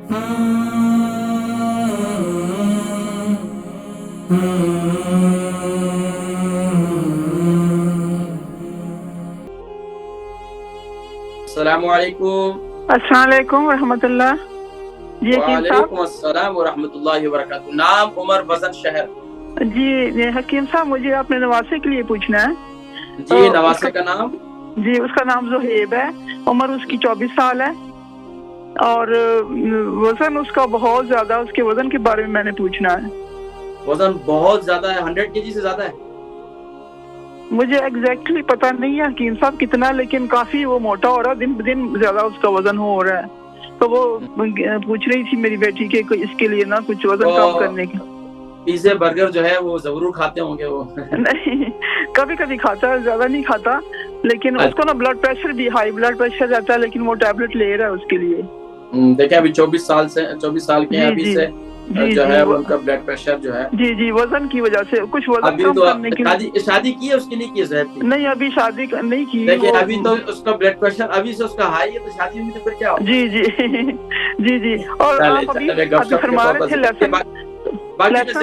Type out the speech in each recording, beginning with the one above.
السلام علیکم۔ السلام علیکم ورحمۃ اللہ۔ جی حکیم صاحب۔ وعلیکم السلام ورحمۃ اللہ وبرکاتہ۔ نام عمر، وزن شہر؟ جی حکیم صاحب، مجھے اپنے نواسے کے لیے پوچھنا ہے۔ جی نواسے کا نام؟ جی اس کا نام زہیب ہے، عمر اس کی 24 سال ہے، اور وزن اس کا بہت زیادہ، اس کے وزن کے بارے میں میں نے پوچھنا ہے۔ وزن بہت زیادہ ہے، 100 kg سے زیادہ ہے؟ مجھے ایگزیکٹلی پتہ نہیں ہے حکیم صاحب کتنا، لیکن کافی وہ موٹا ہو رہا ہے، دن بدن زیادہ اس کا وزن ہو رہا ہے، تو وہ پوچھ رہی تھی میری بیٹی کہ اس کے لیے نا کچھ وزن کم کرنے کی۔ پیزے برگر جو ہے وہ ضرور کھاتے ہوں گے وہ؟ نہیں، کبھی کبھی کھاتا ہے، زیادہ نہیں کھاتا، لیکن اس کو نا بلڈ پریشر بھی، ہائی بلڈ پریشر رہتا ہے، لیکن وہ ٹیبلٹ لے رہا ہے اس کے لیے۔ دیکھیں ابھی 24 سال کے ہیں، ابھی سے جو ہے ان کا بلڈ پریشر جو ہے جی وزن کی وجہ سے کچھ وزن کم کرنے کے لیے۔ شادی کی ہے اس کی؟ نہیں کی زہر کی؟ نہیں، ابھی شادی نہیں کی۔ دیکھیں ابھی تو اس کا بلڈ پریشر ابھی سے اس کا ہائی ہے، تو شادی میں تو پھر کیا ہوگا؟ جی اور آپ ابھی فرما رہے تھے لیسن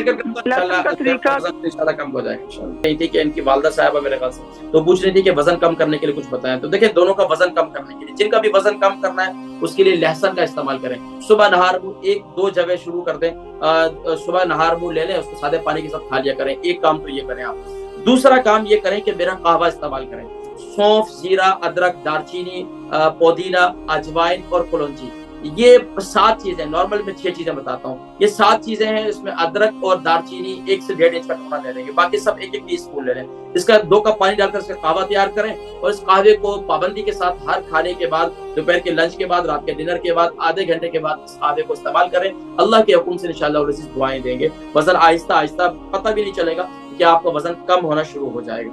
کا طریقہ انشاءاللہ کم ہو جائے گا۔ نہیں تھی کہ ان کی والدہ صاحبہ میرے خیال سے تو پوچھ رہی تھی کہ وزن کم کرنے کے لیے کچھ بتائیں، تو دیکھیں دونوں کا وزن کم کرنے کے لیے، جن کا بھی وزن کم کرنا ہے اس کے لیے لہسن کا استعمال کریں۔ صبح نہار منہ 1-2 جگہ شروع کر دیں، صبح نہار منہ لے لیں، اس کو سادے پانی کے ساتھ کھا لیا کریں۔ ایک کام تو یہ کریں آپ۔ دوسرا کام یہ کریں کہ میرا قہوہ استعمال کریں، سونف، زیرہ، ادرک، دار چینی، پودینہ، اجوائن اور کلونجی، یہ 7 چیزیں، نارمل میں 6 چیزیں بتاتا ہوں، یہ 7 چیزیں ہیں۔ اس میں ادرک اور دار چینی 1 سے 1.5 انچ کا ٹکڑا لے لیں گے، باقی سب 1-1 ٹی اسپون لے لیں۔ اس کا 2 کپ پانی ڈال کر اس کا قہوہ تیار کریں، اور اس قہوے کو پابندی کے ساتھ ہر کھانے کے بعد، دوپہر کے لنچ کے بعد، رات کے ڈنر کے بعد، آدھے گھنٹے کے بعد اس قہوے کو استعمال کریں۔ اللہ کے حکم سے انشاءاللہ وہ عزیز دعائیں دیں گے، وزن آہستہ آہستہ پتہ بھی نہیں چلے گا کہ آپ کا وزن کم ہونا شروع ہو جائے گا۔